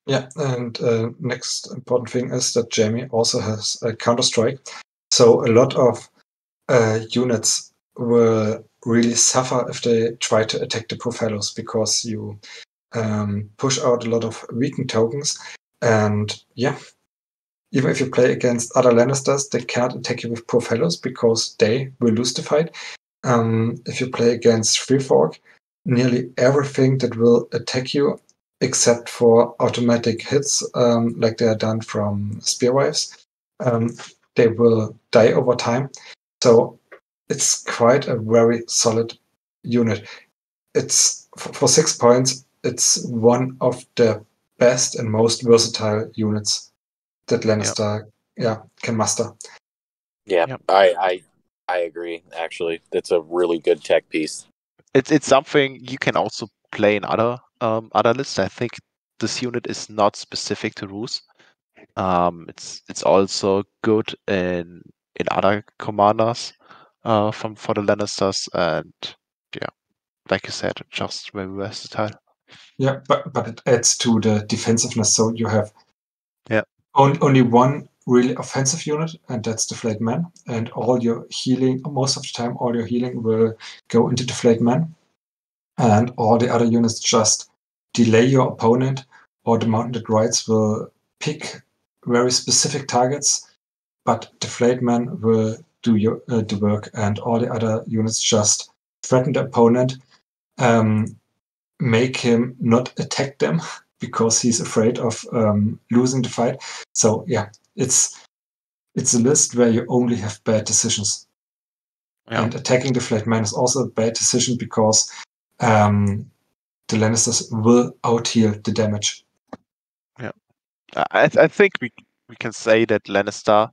Yeah, and next important thing is that Jamie also has a Counter-Strike. So a lot of units will really suffer if they try to attack the Poor Fellows because you push out a lot of weakened tokens. And yeah, even if you play against other Lannisters, they can't attack you with Poor Fellows because they will lose the fight. If you play against Free Fork, nearly everything that will attack you, except for automatic hits, like they are done from Spearwives, they will die over time. So it's quite a very solid unit. It's for 6 points. It's one of the best and most versatile units that Lannister can muster. Yeah, Yep. I agree. Actually, that's a really good tech piece. It's something you can also play in other lists. I think this unit is not specific to Rus. It's also good in other commanders for the Lannisters, and like you said, just very versatile. Yeah, but it adds to the defensiveness. So you have Yeah. only one really offensive unit, and that's the Flayed Man. And all your healing, most of the time, all your healing will go into the Flayed Man. And all the other units just delay your opponent, or the Mounted Rights will pick very specific targets, but the Flayed Man will do the work, and all the other units just threaten the opponent, make him not attack them because he's afraid of losing the fight. So yeah, it's a list where you only have bad decisions. Yeah. And attacking the Flayed Man is also a bad decision because the Lannisters will out-heal the damage. Yeah, I think we can say that Lannister,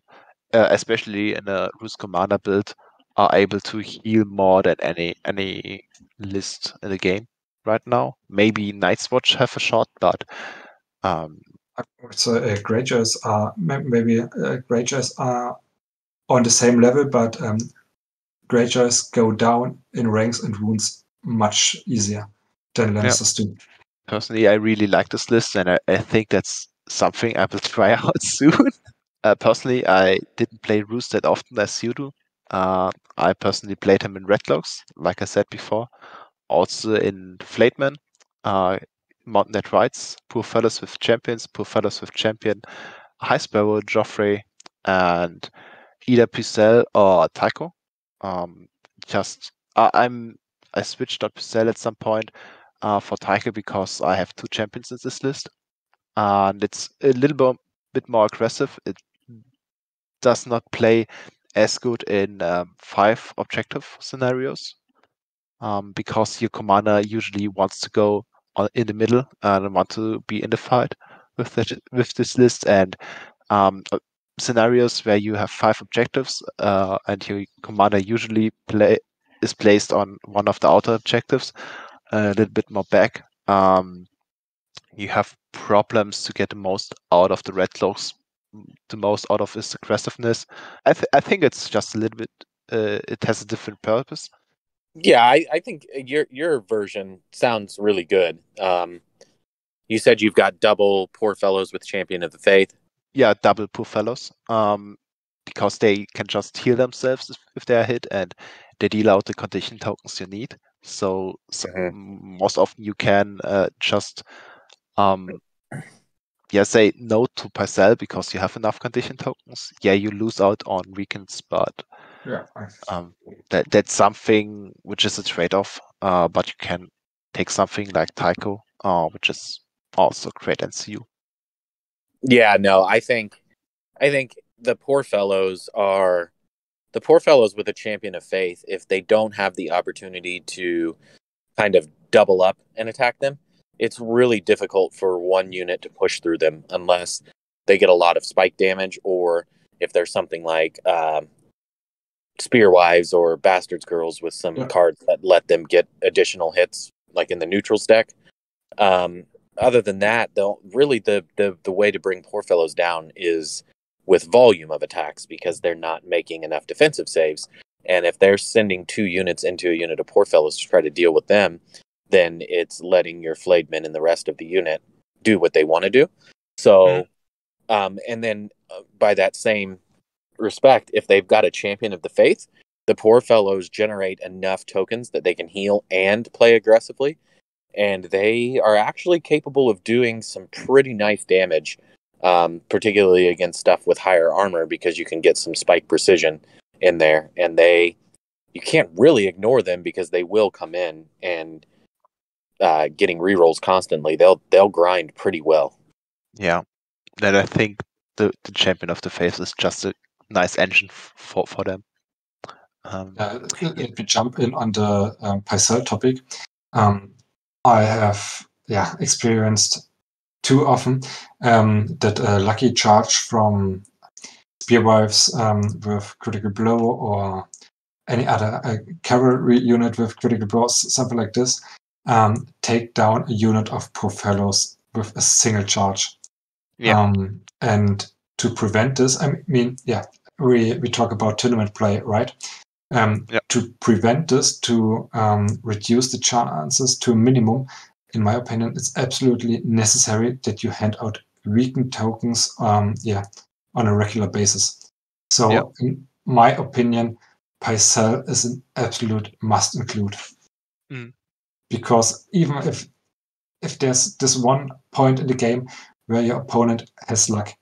especially in a Rus commander build, are able to heal more than any list in the game right now. Maybe Night's Watch have a shot, but So Greyjoys are maybe Greyjoys are on the same level, but Greyjoys go down in ranks and wounds much easier than Lannisters do. Personally, I really like this list, and I think that's something I will try out soon. Personally, I didn't play Rus that often as you do. I personally played him in Redcloaks, like I said before. Also in Flayed Man, Mountain Net Rights, Poor Fellows with Champions, Poor Fellows with Champion, High Sparrow, Joffrey, and either Pucelle or Tycho. I switched on Pucelle at some point for Tycho because I have 2 champions in this list, and it's a little bit more aggressive. It does not play as good in 5 objective scenarios, because your commander usually wants to go in the middle and want to be in the fight with this list, and scenarios where you have 5 objectives and your commander usually is placed on one of the outer objectives, a little bit more back. You have problems to get the most out of the Red Cloaks, the most out of his aggressiveness. I think it's just a little bit. It has a different purpose. Yeah, I think your version sounds really good. You said you've got double Poor Fellows with Champion of the Faith. Yeah, double Poor Fellows. because they can just heal themselves if they are hit, and they deal out the condition tokens you need. So most often you can just say no to Parcel because you have enough condition tokens. Yeah, you lose out on weakens, but that's something which is a trade-off. But you can take something like Tycho, which is also great NCU. Yeah, no, I think the poor fellows with a champion of faith. If they don't have the opportunity to kind of double up and attack them, it's really difficult for one unit to push through them unless they get a lot of spike damage, or if there's something like Spearwives or Bastards Girls with some cards that let them get additional hits, like in the neutrals deck. Other than that, though, really the way to bring poor fellows down is with volume of attacks, because they're not making enough defensive saves. And if they're sending 2 units into a unit of poor fellows to try to deal with them, then it's letting your flayed men and the rest of the unit do what they want to do. So, and then by that same respect, if they've got a champion of the faith, the poor fellows generate enough tokens that they can heal and play aggressively. And they are actually capable of doing some pretty nice damage, particularly against stuff with higher armor, because you can get some spike precision in there. And you can't really ignore them because they will come in and getting rerolls constantly. They'll grind pretty well. Yeah, and I think the champion of the faith is just a nice engine for them. Let me jump in on the Pycelle topic. I have experienced too often that a lucky charge from Spearwives with critical blow, or any other cavalry unit with critical blows, something like this, take down a unit of poor fellows with a single charge. And to prevent this, I mean, we talk about tournament play, right? To prevent this, to reduce the chances to a minimum, in my opinion, it's absolutely necessary that you hand out weakened tokens on a regular basis. So in my opinion, Pycelle is an absolute must include. Because even if there's this one point in the game where your opponent has luck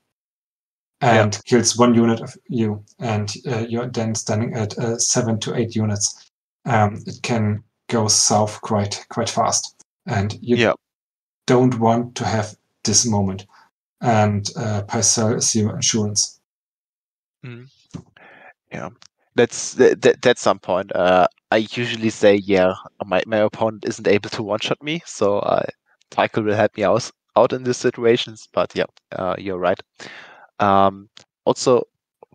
and kills one unit of you, and you're then standing at 7 to 8 units, it can go south quite fast, and you don't want to have this moment. And Pycelle is your insurance. Yeah, that's some point. I usually say, my opponent isn't able to one-shot me, so Tycho will help me out in these situations. But you're right. Also,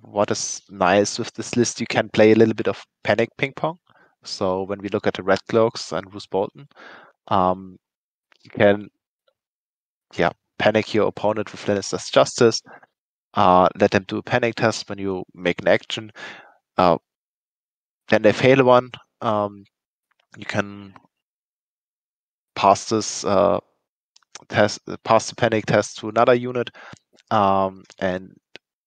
what is nice with this list, you can play a little bit of panic ping pong. So when we look at the Red Cloaks and Roose Bolton, you can panic your opponent with Lannister's Justice. Let them do a panic test when you make an action. Then they fail one. You can pass this pass the panic test to another unit, and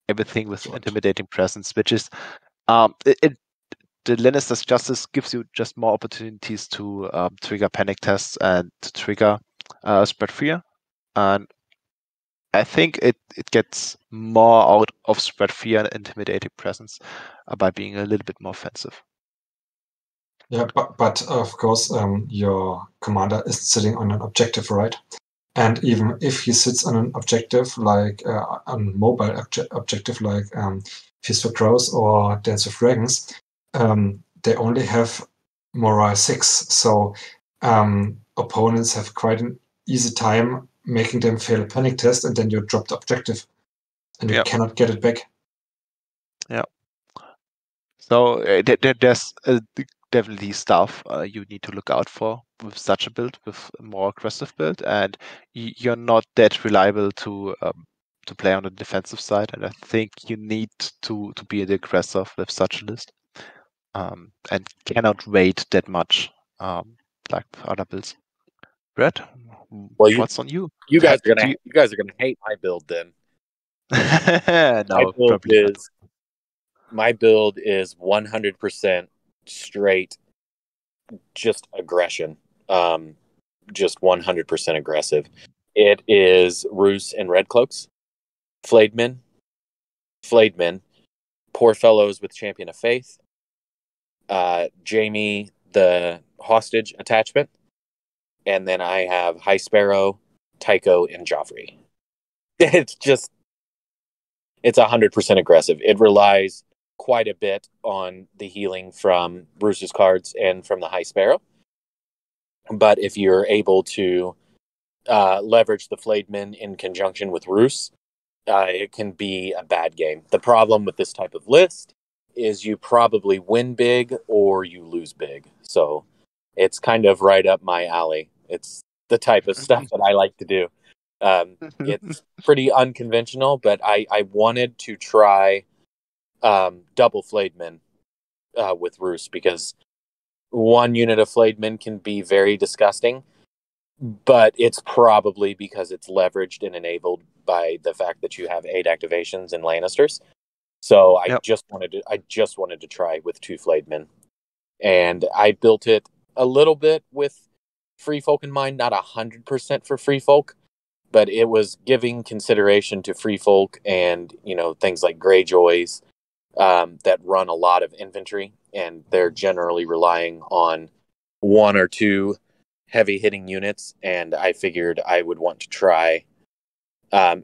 everything with intimidating presence, which is the Lannister's Justice gives you just more opportunities to trigger panic tests and to trigger spread fear. And I think it gets more out of spread fear and intimidating presence by being a little bit more offensive. Yeah, but of course, your commander is sitting on an objective, right? And even if he sits on an objective, like a mobile objective like Feast for Crows or Dance of Dragons, they only have morale 6. So opponents have quite an easy time making them fail a panic test, and then you drop the objective, and you cannot get it back. Yeah. So there's definitely stuff you need to look out for with such a build, with a more aggressive build, and you're not that reliable to play on the defensive side, and I think you need to be the aggressor with such a list, and cannot wait that much like other builds. Brett, what's on you? You guys are gonna hate my build then. No, my build probably is my build is 100% straight, just aggression. Just 100% aggressive. It is Roos and Red Cloaks, Flayedmen, Poor Fellows with Champion of Faith, Jaime the Hostage attachment, and then I have High Sparrow, Tycho, and Joffrey. It's 100% aggressive. It relies quite a bit on the healing from Bruce's cards and from the High Sparrow. But if you're able to leverage the Flayedmen in conjunction with Roos, it can be a bad game. The problem with this type of list is you probably win big or you lose big. So it's kind of right up my alley. It's the type of stuff that I like to do. It's pretty unconventional, but I wanted to try double Flayedmen with Roos, because one unit of Flayedmen can be very disgusting, but it's probably because it's leveraged and enabled by the fact that you have 8 activations and Lannisters. So I just wanted to try with 2 Flayedmen, and I built it a little bit with Free Folk in mind, not 100% for Free Folk, but it was giving consideration to Free Folk and things like Greyjoys that run a lot of infantry, and they're generally relying on 1 or 2 heavy hitting units, and I figured I would want to try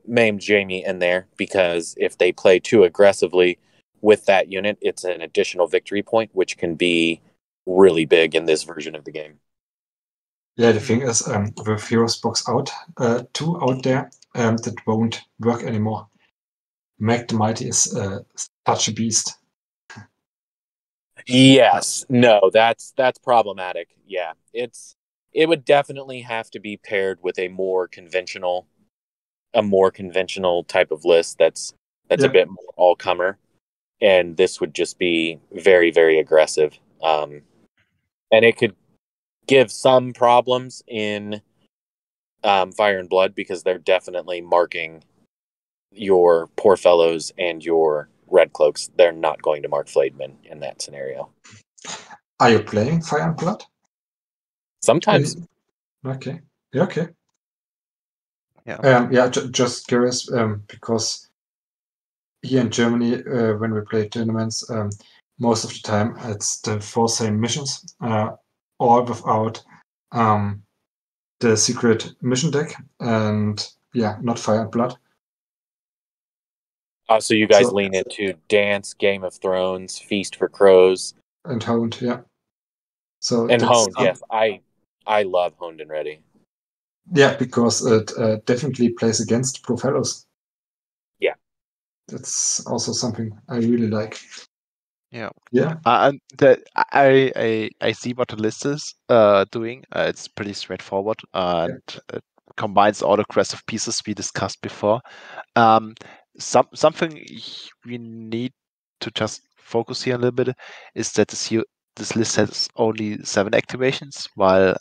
maim Jaime in there, because if they play too aggressively with that unit, it's an additional victory point, which can be really big in this version of the game. Yeah, the thing is, with Heroes Box 2 out there, that won't work anymore. Meg the Mighty is such a beast. Yes, no, that's problematic. Yeah, it would definitely have to be paired with a more conventional type of list that's a bit more all-comer, and this would just be very, very aggressive. And it could give some problems in Fire and Blood, because they're definitely marking your Poor Fellows and your Red Cloaks. They're not going to mark Flayedmen in that scenario. Are you playing Fire and Blood? Sometimes. Okay. Yeah, okay. Yeah. Just curious, because here in Germany, when we play tournaments, most of the time it's the 4 same missions, all without the secret mission deck, and not Fire and Blood. So you guys lean into Dance, Game of Thrones, Feast for Crows, and Hound, yeah. So and Honed, yes, I love Honed and Ready. Yeah, because it definitely plays against Poor Fellows. Yeah, that's also something I really like. Yeah. Yeah. And I see what the list is doing. It's pretty straightforward, and it combines all the aggressive pieces we discussed before. Something we need to just focus here a little bit is that this list has only 7 activations, while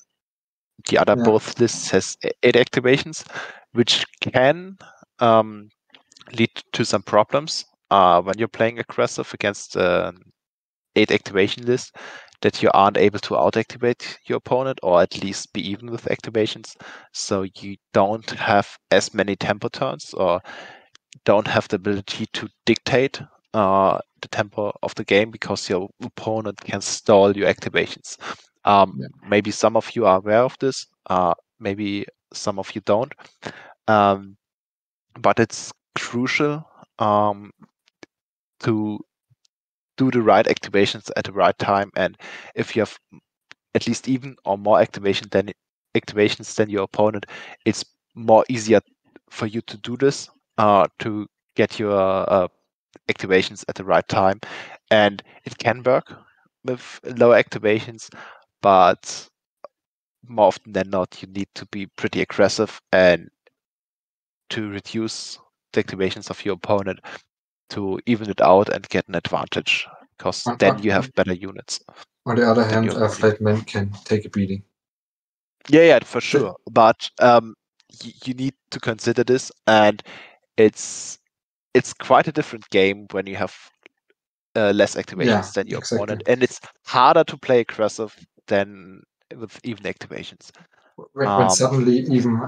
the other both lists has 8 activations, which can lead to some problems when you're playing aggressive against 8 activation list, that you aren't able to out-activate your opponent, or at least be even with activations. So you don't have as many tempo turns, or don't have the ability to dictate the tempo of the game, because your opponent can stall your activations. Maybe some of you are aware of this, maybe some of you don't. But it's crucial to do the right activations at the right time, and if you have at least even or more activations than your opponent, it's more easier for you to do this, to get your activations at the right time. And it can work with lower activations, but more often than not, you need to be pretty aggressive and to reduce the activations of your opponent to even it out and get an advantage, because then you have better units. On the other hand, Flayedmen can take a beating. Yeah, for sure. But you need to consider this, and it's quite a different game when you have less activations than your opponent, and it's harder to play aggressive than with even activations. When suddenly even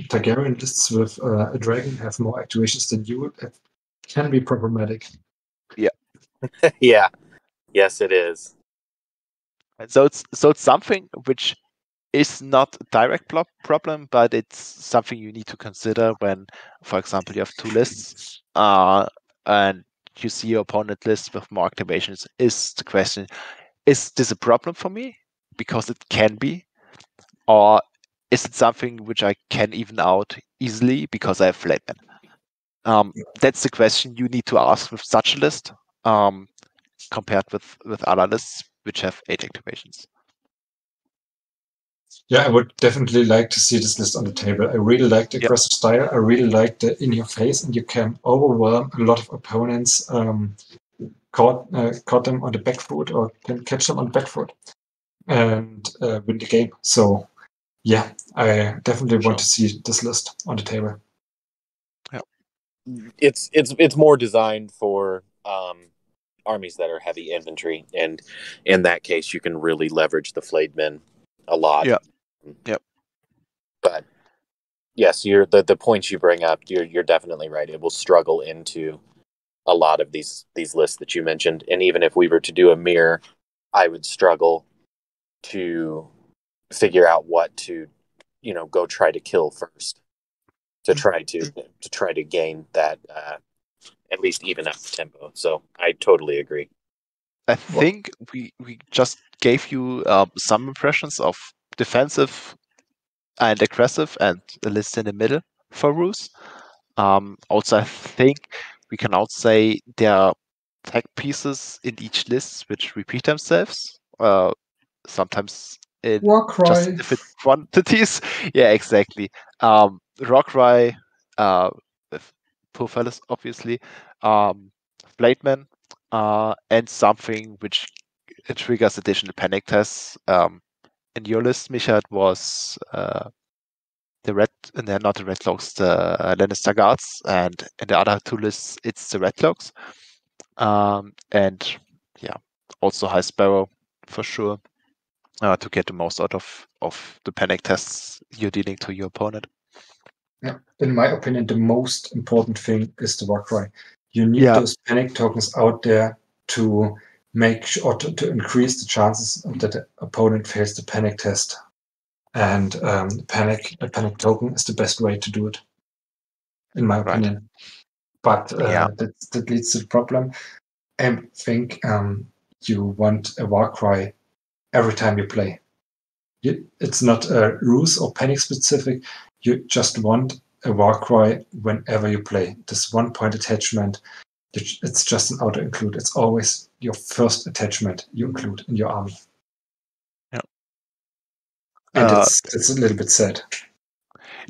Targaryen lists with a dragon have more activations than you would, it can be problematic. Yeah. Yeah. Yes, it is. And so it's something which is not a direct problem, but it's something you need to consider when, for example, you have two lists and you see your opponent list with more activations. Is the question, is this a problem for me? Because it can be. Or is it something which I can even out easily because I have Flateman? That's the question you need to ask with such a list compared with other lists which have 8 activations. Yeah, I would definitely like to see this list on the table. I really like the aggressive style. I really like the in your face, and you can overwhelm a lot of opponents. Caught them on the back foot, or can catch them on the back foot and win the game. So yeah, I definitely want to see this list on the table. Yeah, it's more designed for armies that are heavy infantry, and in that case, you can really leverage the flayed men a lot. Yeah. Yep. But yes, the points you bring up, you're definitely right. It will struggle into a lot of these lists that you mentioned, and even if we were to do a mirror, I would struggle to figure out what to, go try to kill first to try to gain that at least even up the tempo. So I totally agree. I think we just gave you some impressions of defensive and aggressive and the list in the middle for Roos. Also, I think we can also say there are tag pieces in each list which repeat themselves, sometimes in just different quantities. Yeah, exactly. Rockrai, with Purfellis, obviously, Blademan, and something which triggers additional panic tests. In your list, Micha, it was not the Red Cloaks, the Lannister Guards, and in the other two lists, it's the Red Cloaks. And yeah, also High Sparrow for sure, to get the most out of the panic tests you're dealing to your opponent. Yeah, in my opinion, the most important thing is the Warcry. You need those panic tokens out there to make sure to increase the chances that the opponent fails the panic test. And a panic token is the best way to do it, in my opinion. But that leads to the problem. I think you want a Warcry every time you play. It's not a ruse or panic specific. You just want a Warcry whenever you play. This 1 point attachment, it's just an auto include. It's always your first attachment you include in your army. Yeah. And it's a little bit sad.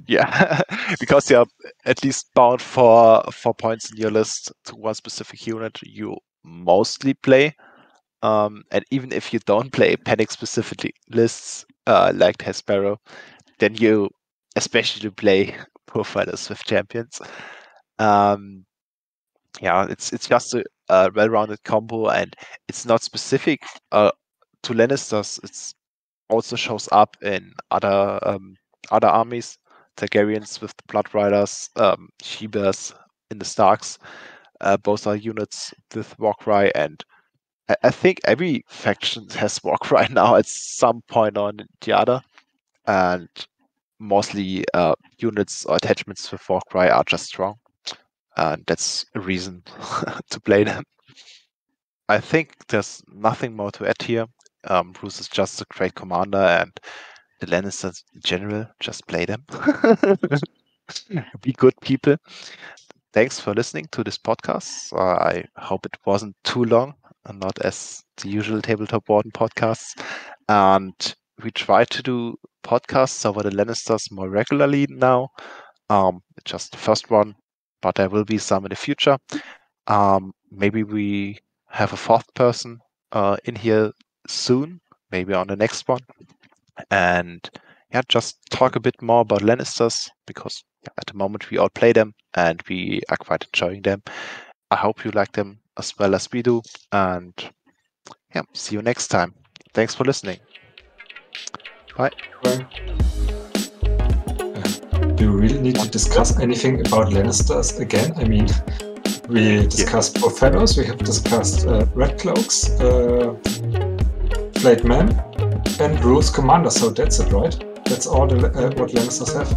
Yeah, because you're at least bound for 4 points in your list to one specific unit you mostly play. And even if you don't play panic specific lists like Hespero, then you especially play Profilers with champions. Yeah, it's just a well-rounded combo, and it's not specific to Lannisters. It's also shows up in other armies. Targaryens with the Blood Riders, She-Bears in the Starks. Both are units with Warcry, and I think every faction has Warcry now at some point on the other. And mostly units or attachments with Warcry are just strong. And that's a reason to play them. I think there's nothing more to add here. Bruce is just a great commander, and the Lannisters in general, just play them. Be good people. Thanks for listening to this podcast. I hope it wasn't too long and not as the usual Tabletop Warden podcasts. And we try to do podcasts over the Lannisters more regularly now. Just the first one, but there will be some in the future. Maybe we have a fourth person in here soon, maybe on the next one. And yeah, just talk a bit more about Lannisters, because at the moment we all play them and we are quite enjoying them. I hope you like them as well as we do. And yeah, see you next time. Thanks for listening. Bye. Bye. Do you really need to discuss anything about Lannisters again? I mean, we discussed both fellows, we have discussed Red Cloaks, Blade Men, and Rules Commander, so that's it, right? That's all what Lannisters have.